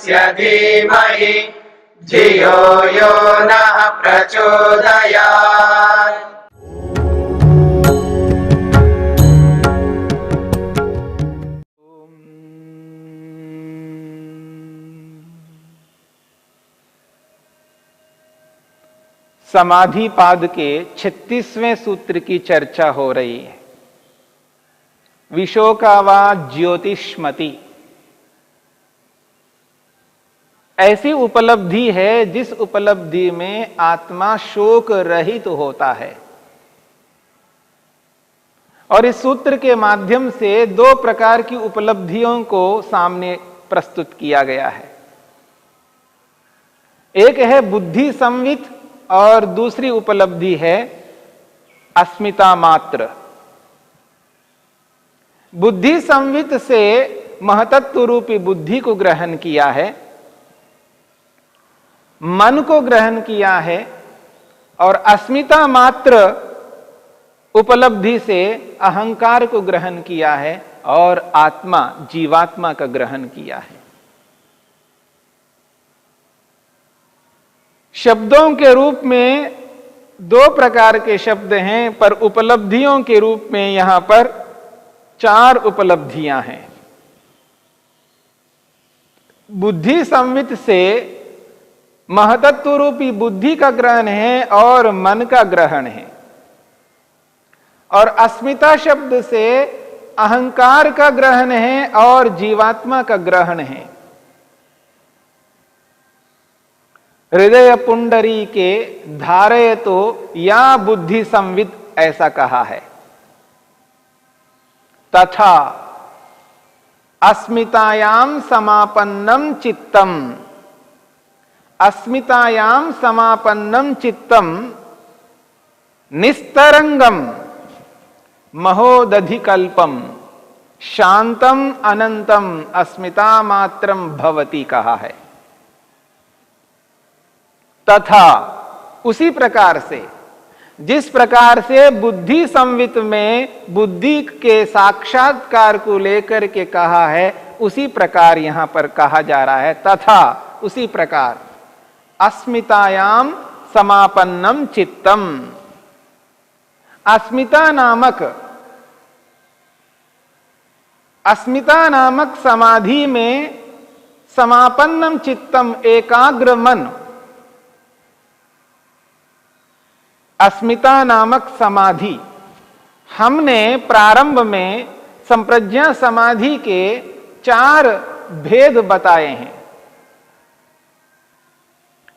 तस्य धीमहि धियो यो नः प्रचोदयात्। समाधि पाद के 36वें सूत्र की चर्चा हो रही है। विशोकावा ज्योतिष्मति ऐसी उपलब्धि है जिस उपलब्धि में आत्मा शोक रहित होता है। और इस सूत्र के माध्यम से दो प्रकार की उपलब्धियों को सामने प्रस्तुत किया गया है। एक है बुद्धि संवित और दूसरी उपलब्धि है अस्मिता मात्र। बुद्धि संवित से महतत्व रूपी बुद्धि को ग्रहण किया है, मन को ग्रहण किया है, और अस्मिता मात्र उपलब्धि से अहंकार को ग्रहण किया है और आत्मा जीवात्मा का ग्रहण किया है। शब्दों के रूप में दो प्रकार के शब्द हैं, पर उपलब्धियों के रूप में यहां पर 4 उपलब्धियां हैं। बुद्धि संवित से महतत्व रूपी बुद्धि का ग्रहण है और मन का ग्रहण है, और अस्मिता शब्द से अहंकार का ग्रहण है और जीवात्मा का ग्रहण है। हृदय पुंडरी के धारय तो या बुद्धि संवित ऐसा कहा है। तथा अस्मितायाम समापन्नम चित्तम, अस्मितायाम समापन्नम चित्तम निस्तरंगम महोदधिकल्पम शांतम अनंतम अस्मिता मात्रम भवति कहा है। तथा उसी प्रकार से, जिस प्रकार से बुद्धि संवित में बुद्धि के साक्षात्कार को लेकर के कहा है, उसी प्रकार यहां पर कहा जा रहा है। तथा उसी प्रकार अस्मितायाम समापन्नम चित्तम, अस्मिता नामक समाधि में समापन्नम चित्तम एकाग्र मन, अस्मिता नामक समाधि हमने प्रारंभ में संप्रज्ञा समाधि के 4 भेद बताए हैं।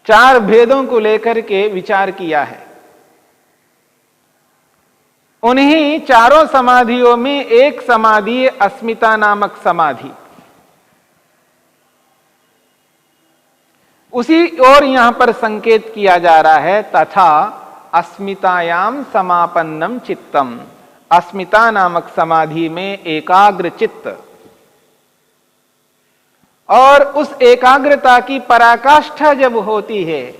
4 भेदों को लेकर के विचार किया है। उन्हीं चारों समाधियों में एक समाधि अस्मिता नामक समाधि, उसी ओर यहां पर संकेत किया जा रहा है। तथा अस्मितायाम समापन्नम चित्तम, अस्मिता नामक समाधि में एकाग्र चित्त, और उस एकाग्रता की पराकाष्ठा जब होती है,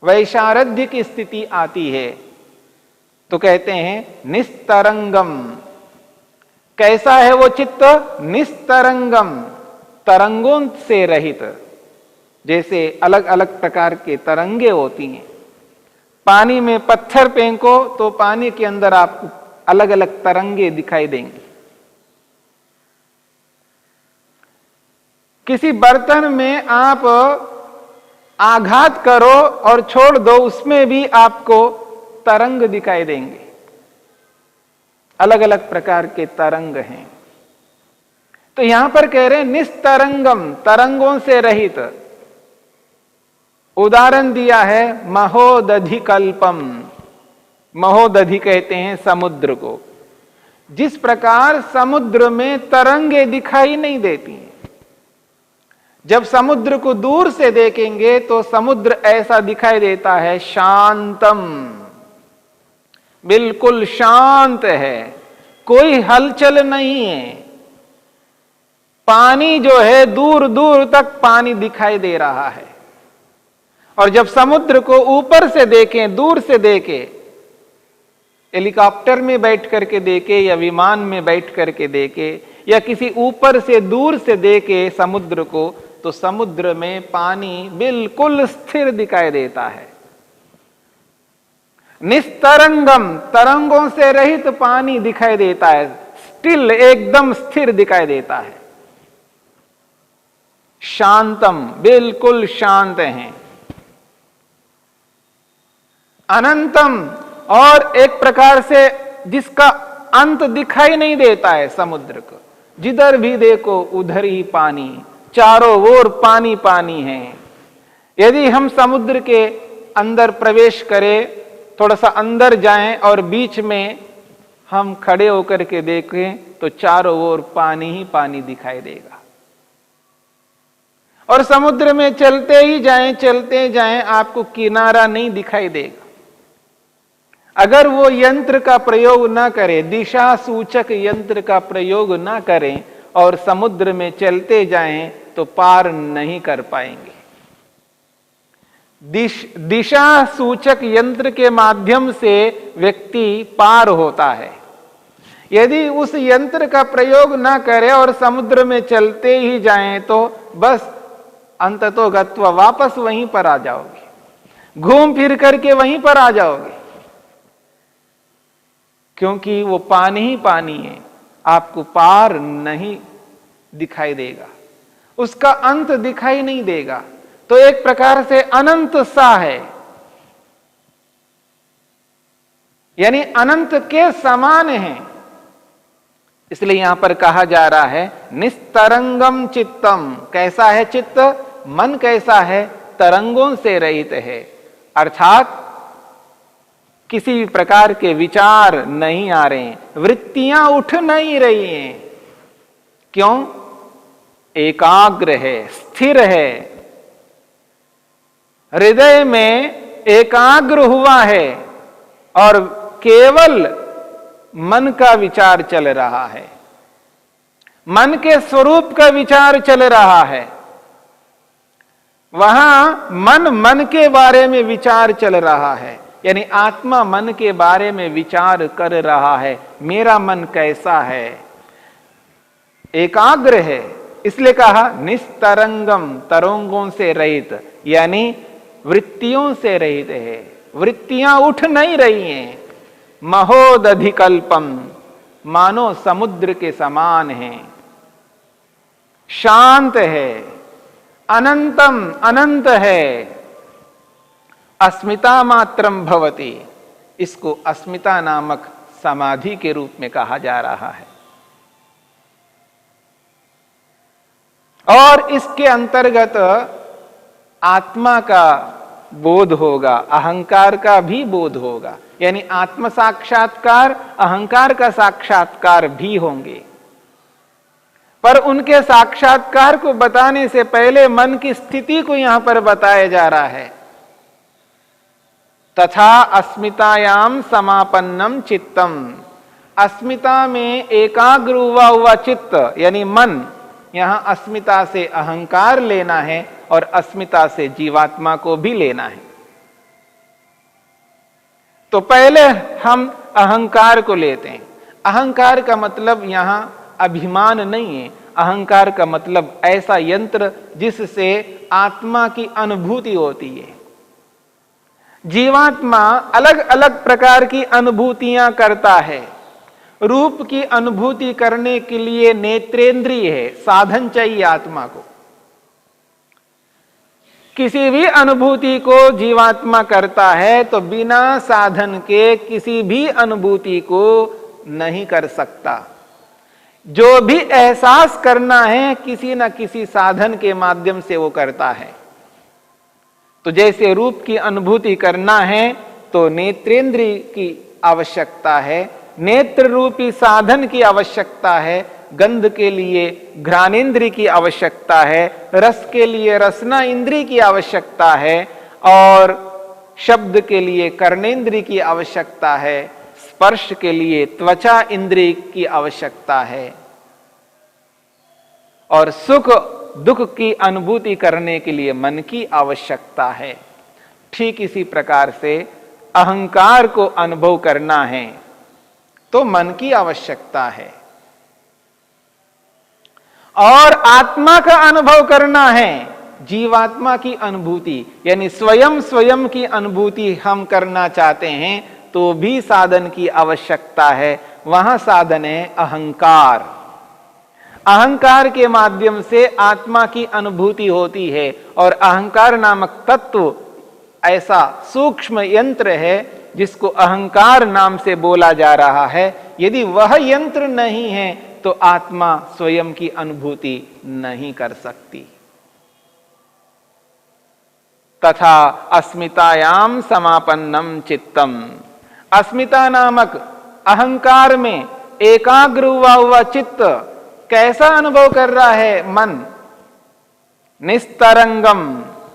वैशारध्य की स्थिति आती है, तो कहते हैं निस्तरंगम। कैसा है वो चित्त? निस्तरंगम, तरंगों से रहित। जैसे अलग अलग प्रकार के तरंगे होती हैं। पानी में पत्थर फेंको तो पानी के अंदर आपको अलग अलग तरंगे दिखाई देंगे। किसी बर्तन में आप आघात करो और छोड़ दो, उसमें भी आपको तरंग दिखाई देंगे। अलग अलग प्रकार के तरंग हैं। तो यहां पर कह रहे हैं निस्तरंगम, तरंगों से रहित। उदाहरण दिया है महोदधिकल्पम। महोदधि कहते हैं समुद्र को। जिस प्रकार समुद्र में तरंगे दिखाई नहीं देती हैं, जब समुद्र को दूर से देखेंगे तो समुद्र ऐसा दिखाई देता है शांतम, बिल्कुल शांत है, कोई हलचल नहीं है। पानी जो है दूर दूर तक पानी दिखाई दे रहा है। और जब समुद्र को ऊपर से देखें, दूर से देखें, हेलीकॉप्टर में बैठ करके देखे या विमान में बैठ करके देखे या किसी ऊपर से दूर से देखे समुद्र को, तो समुद्र में पानी बिल्कुल स्थिर दिखाई देता है। निस्तरंगम, तरंगों से रहित पानी दिखाई देता है, स्टिल, एकदम स्थिर दिखाई देता है। शांतम, बिल्कुल शांत हैं। अनंतम, और एक प्रकार से जिसका अंत दिखाई नहीं देता है समुद्र को, जिधर भी देखो उधर ही पानी, चारों ओर पानी पानी है। यदि हम समुद्र के अंदर प्रवेश करें, थोड़ा सा अंदर जाएं और बीच में हम खड़े होकर के देखें तो चारों ओर पानी ही पानी दिखाई देगा। और समुद्र में चलते ही जाएं, चलते जाएं, आपको किनारा नहीं दिखाई देगा। अगर वो यंत्र का प्रयोग ना करें, दिशा सूचक यंत्र का प्रयोग ना करें और समुद्र में चलते जाएं तो पार नहीं कर पाएंगे। दिशा सूचक यंत्र के माध्यम से व्यक्ति पार होता है। यदि उस यंत्र का प्रयोग ना करें और समुद्र में चलते ही जाएं तो बस अंततोगत्वा वापस वहीं पर आ जाओगे, घूम फिर करके वहीं पर आ जाओगे, क्योंकि वो पानी ही पानी है, आपको पार नहीं दिखाई देगा, उसका अंत दिखाई नहीं देगा। तो एक प्रकार से अनंत सा है, यानी अनंत के समान है। इसलिए यहां पर कहा जा रहा है निस्तरंगम चित्तम। कैसा है चित्त? मन कैसा है? तरंगों से रहित है, अर्थात किसी भी प्रकार के विचार नहीं आ रहे हैं, वृत्तियां उठ नहीं रही हैं। क्यों? एकाग्र है, स्थिर है, हृदय में एकाग्र हुआ है और केवल मन का विचार चल रहा है, मन के स्वरूप का विचार चल रहा है। वहां मन के बारे में विचार चल रहा है, यानी आत्मा मन के बारे में विचार कर रहा है, मेरा मन कैसा है, एकाग्र है। इसलिए कहा निस्तरंगम, तरंगों से रहित, यानी वृत्तियों से रहित है, वृत्तियां उठ नहीं रही हैं। महोदधिकल्पम, मानो समुद्र के समान है, शांत है, अनंतम, अनंत है। अस्मिता मात्रम भवति, इसको अस्मिता नामक समाधि के रूप में कहा जा रहा है। और इसके अंतर्गत आत्मा का बोध होगा, अहंकार का भी बोध होगा, यानी आत्म साक्षात्कार, अहंकार का साक्षात्कार भी होंगे। पर उनके साक्षात्कार को बताने से पहले मन की स्थिति को यहां पर बताया जा रहा है। तथा अस्मितायाम समापन्नम चित्तम, अस्मिता में एकाग्र हुआ चित्त यानी मन, यहां अस्मिता से अहंकार लेना है और अस्मिता से जीवात्मा को भी लेना है। तो पहले हम अहंकार को लेते हैं। अहंकार का मतलब यहां अभिमान नहीं है, अहंकार का मतलब ऐसा यंत्र जिससे आत्मा की अनुभूति होती है। जीवात्मा अलग अलग प्रकार की अनुभूतियां करता है। रूप की अनुभूति करने के लिए नेत्रेंद्रिय है, साधन चाहिए आत्मा को। किसी भी अनुभूति को जीवात्मा करता है तो बिना साधन के किसी भी अनुभूति को नहीं कर सकता। जो भी एहसास करना है किसी न किसी साधन के माध्यम से वो करता है। तो जैसे रूप की अनुभूति करना है तो नेत्रेंद्रिय की आवश्यकता है, नेत्र रूपी साधन की आवश्यकता है, गंध के लिए घ्राणेन्द्रिय की आवश्यकता है, रस के लिए रसना इंद्रिय की आवश्यकता है और शब्द के लिए कर्णेन्द्रिय की आवश्यकता है, स्पर्श के लिए त्वचा इंद्रिय की आवश्यकता है और सुख दुख की अनुभूति करने के लिए मन की आवश्यकता है। ठीक इसी प्रकार से अहंकार को अनुभव करना है तो मन की आवश्यकता है। और आत्मा का अनुभव करना है, जीवात्मा की अनुभूति, यानी स्वयं स्वयं की अनुभूति हम करना चाहते हैं तो भी साधन की आवश्यकता है। वहां साधन है अहंकार। अहंकार के माध्यम से आत्मा की अनुभूति होती है और अहंकार नामक तत्व ऐसा सूक्ष्म यंत्र है जिसको अहंकार नाम से बोला जा रहा है। यदि वह यंत्र नहीं है तो आत्मा स्वयं की अनुभूति नहीं कर सकती। तथा अस्मितायाम समापन्नम चित्तम, अस्मिता नामक अहंकार में एकाग्र हुआ चित्त कैसा अनुभव कर रहा है? मन निस्तरंगम,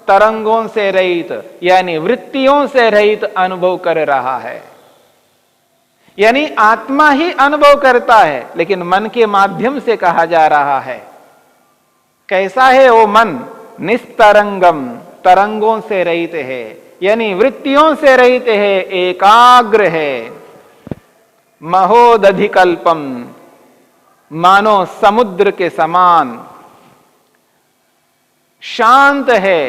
तरंगों से रहित यानी वृत्तियों से रहित अनुभव कर रहा है। यानी आत्मा ही अनुभव करता है लेकिन मन के माध्यम से कहा जा रहा है। कैसा है वो मन? निस्तरंगम, तरंगों से रहित है यानी वृत्तियों से रहित है, एकाग्र है। महोदधिकल्पम, मानो समुद्र के समान शांत है।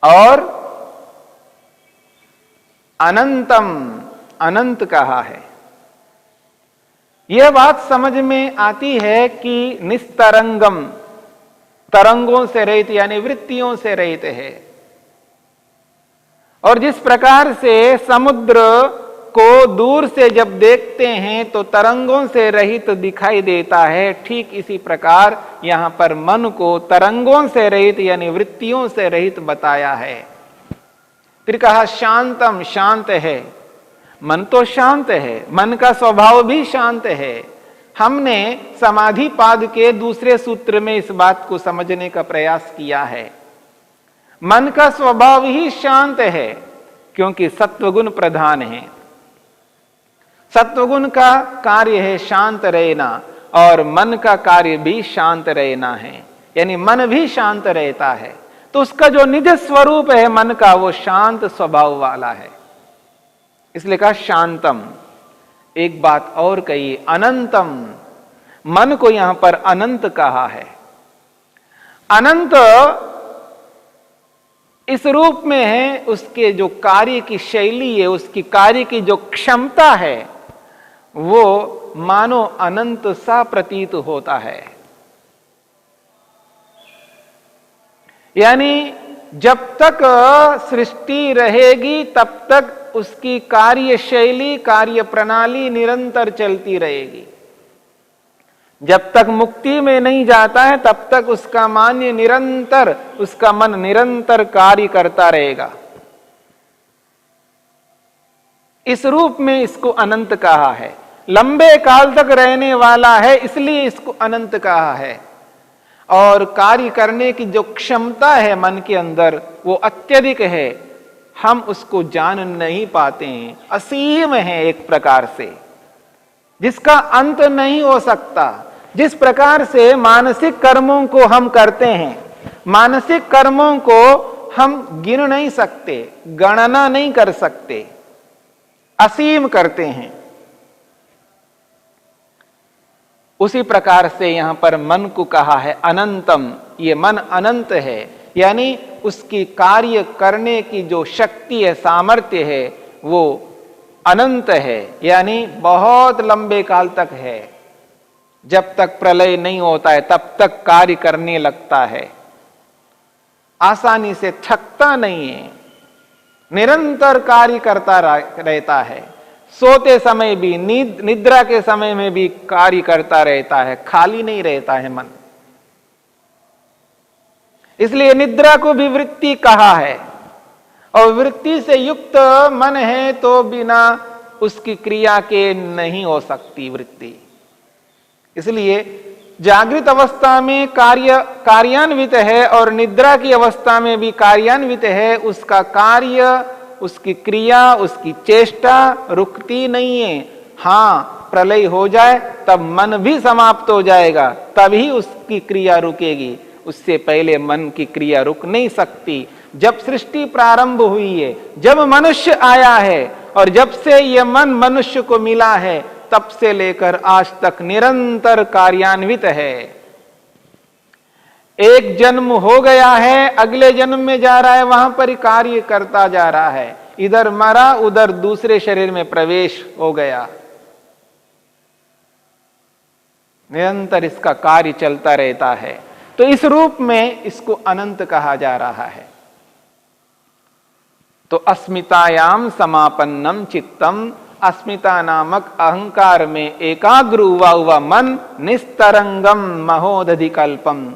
और अनंतम, अनंत कहा है। यह बात समझ में आती है कि निस्तरंगम, तरंगों से रहित यानी वृत्तियों से रहित है। और जिस प्रकार से समुद्र को दूर से जब देखते हैं तो तरंगों से रहित दिखाई देता है, ठीक इसी प्रकार यहां पर मन को तरंगों से रहित यानी वृत्तियों से रहित बताया है। फिर कहा शांतम, शांत है। मन तो शांत है, मन का स्वभाव भी शांत है। हमने समाधि पाद के दूसरे सूत्र में इस बात को समझने का प्रयास किया है। मन का स्वभाव ही शांत है क्योंकि सत्वगुण प्रधान है। सत्वगुण का कार्य है शांत रहना और मन का कार्य भी शांत रहना है, यानी मन भी शांत रहता है। तो उसका जो निज स्वरूप है मन का, वो शांत स्वभाव वाला है, इसलिए कहा शांतम। एक बात और कही, अनंतम, मन को यहां पर अनंत कहा है। अनंत इस रूप में है, उसके जो कार्य की शैली है, उसकी कार्य की जो क्षमता है, वो मानो अनंत सा प्रतीत होता है। यानी जब तक सृष्टि रहेगी तब तक उसकी कार्य शैली, कार्य प्रणाली निरंतर चलती रहेगी। जब तक मुक्ति में नहीं जाता है तब तक उसका मान्य निरंतर, उसका मन निरंतर कार्य करता रहेगा। इस रूप में इसको अनंत कहा है। लंबे काल तक रहने वाला है इसलिए इसको अनंत कहा है। और कार्य करने की जो क्षमता है मन के अंदर वो अत्यधिक है, हम उसको जान नहीं पाते हैं, असीम है एक प्रकार से, जिसका अंत नहीं हो सकता। जिस प्रकार से मानसिक कर्मों को हम करते हैं, मानसिक कर्मों को हम गिन नहीं सकते, गणना नहीं कर सकते, असीम करते हैं। उसी प्रकार से यहां पर मन को कहा है अनंतम। ये मन अनंत है, यानी उसकी कार्य करने की जो शक्ति है, सामर्थ्य है, वो अनंत है, यानी बहुत लंबे काल तक है। जब तक प्रलय नहीं होता है तब तक कार्य करने लगता है, आसानी से थकता नहीं है, निरंतर कार्य करता रहता है। सोते समय भी, निद्रा के समय में भी कार्य करता रहता है, खाली नहीं रहता है मन। इसलिए निद्रा को भी वृत्ति कहा है। और वृत्ति से युक्त मन है तो बिना उसकी क्रिया के नहीं हो सकती वृत्ति। इसलिए जागृत अवस्था में कार्यान्वित है और निद्रा की अवस्था में भी कार्यान्वित है। उसका कार्य, उसकी क्रिया, उसकी चेष्टा रुकती नहीं है। हाँ, प्रलय हो जाए तब मन भी समाप्त हो जाएगा, तभी उसकी क्रिया रुकेगी। उससे पहले मन की क्रिया रुक नहीं सकती। जब सृष्टि प्रारंभ हुई है, जब मनुष्य आया है और जब से यह मन मनुष्य को मिला है, तब से लेकर आज तक निरंतर कार्यान्वित है। एक जन्म हो गया है, अगले जन्म में जा रहा है, वहां पर कार्य करता जा रहा है। इधर मरा, उधर दूसरे शरीर में प्रवेश हो गया। निरंतर इसका कार्य चलता रहता है। तो इस रूप में इसको अनंत कहा जा रहा है। तो अस्मितायाम समापन्नम चित्तम, अस्मिता नामक अहंकार में एकाग्र हुआ मन, निस्तरंगम महोदधिकल्पम,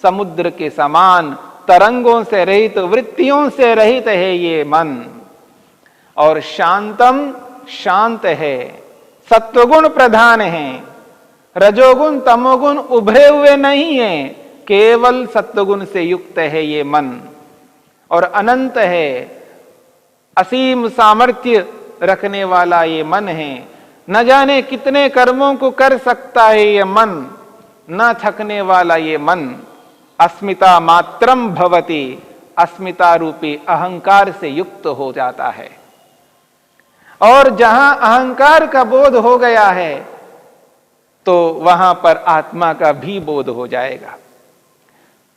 समुद्र के समान तरंगों से रहित, वृत्तियों से रहित है ये मन। और शांतम, शांत है, सत्वगुण प्रधान है, रजोगुण तमोगुण उभरे हुए नहीं है, केवल सत्वगुण से युक्त है ये मन। और अनंत है, असीम सामर्थ्य रखने वाला ये मन है। न जाने कितने कर्मों को कर सकता है ये मन, न थकने वाला ये मन। अस्मिता मात्रम भवति, अस्मिता रूपी अहंकार से युक्त हो जाता है। और जहां अहंकार का बोध हो गया है तो वहां पर आत्मा का भी बोध हो जाएगा।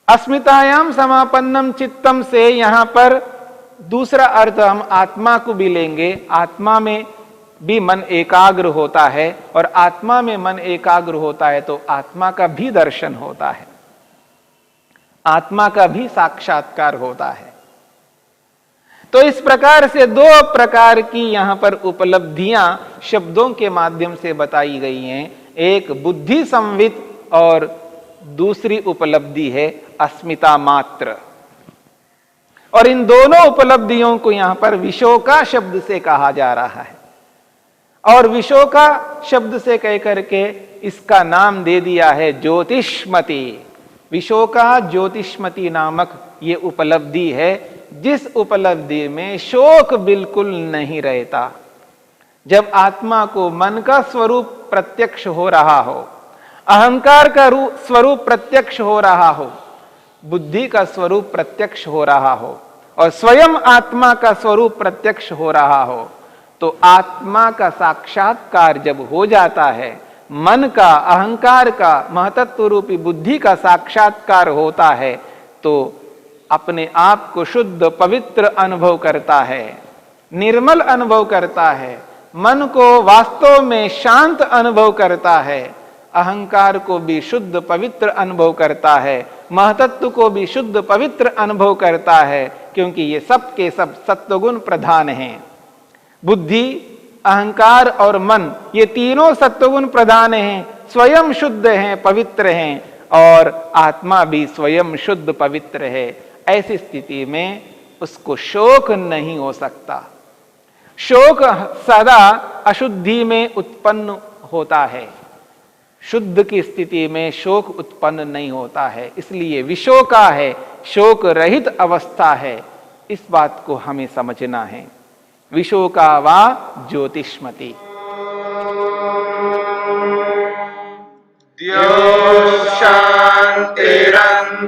अस्मितायाम समापन्नम चित्तम से यहां पर दूसरा अर्थ हम आत्मा को भी लेंगे। आत्मा में भी मन एकाग्र होता है, और आत्मा में मन एकाग्र होता है तो आत्मा का भी दर्शन होता है, आत्मा का भी साक्षात्कार होता है। तो इस प्रकार से दो प्रकार की यहां पर उपलब्धियां शब्दों के माध्यम से बताई गई हैं। एक बुद्धि संवित और दूसरी उपलब्धि है अस्मिता मात्र। और इन दोनों उपलब्धियों को यहां पर विशोका शब्द से कहा जा रहा है। और विशोका शब्द से कह करके इसका नाम दे दिया है ज्योतिष्मति। विशोका ज्योतिष्मति नामक ये उपलब्धि है, जिस उपलब्धि में शोक बिल्कुल नहीं रहता। जब आत्मा को मन का स्वरूप प्रत्यक्ष हो रहा हो, अहंकार का स्वरूप प्रत्यक्ष हो रहा हो, बुद्धि का स्वरूप प्रत्यक्ष हो रहा हो, और स्वयं आत्मा का स्वरूप प्रत्यक्ष हो रहा हो, तो आत्मा का साक्षात्कार जब हो जाता है, मन का, अहंकार का, महतत्व रूपी बुद्धि का साक्षात्कार होता है, तो अपने आप को शुद्ध पवित्र अनुभव करता है, निर्मल अनुभव करता है, मन को वास्तव में शांत अनुभव करता है, अहंकार को भी शुद्ध पवित्र अनुभव करता है, महतत्व को भी शुद्ध पवित्र अनुभव करता है, क्योंकि ये सब के सब सत्वगुण प्रधान हैं। बुद्धि, अहंकार और मन ये तीनों सत्वगुण प्रधान हैं, स्वयं शुद्ध हैं, पवित्र हैं, और आत्मा भी स्वयं शुद्ध पवित्र है। ऐसी स्थिति में उसको शोक नहीं हो सकता। शोक सदा अशुद्धि में उत्पन्न होता है, शुद्ध की स्थिति में शोक उत्पन्न नहीं होता है। इसलिए विशोका है, शोक रहित अवस्था है। इस बात को हमें समझना है। विशोका वा ज्योतिष्मति।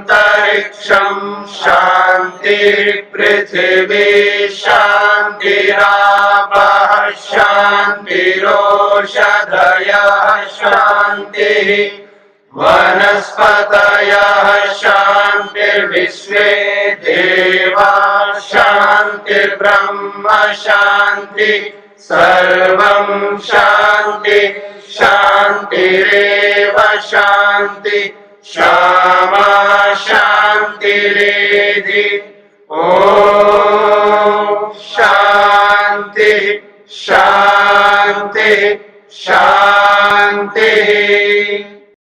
शांतिरंतरिक्षं शांतिर्पृथिवी शांतिरापः शांतिरोषधयः शांतिः वनस्पतयः शांतिर्विश्वे देवाः शांतिर्ब्रह्म शांति सर्वं शांति शांतिरेव शांति क्षमा शांतिरेधि। ओम शांति शांति शांति।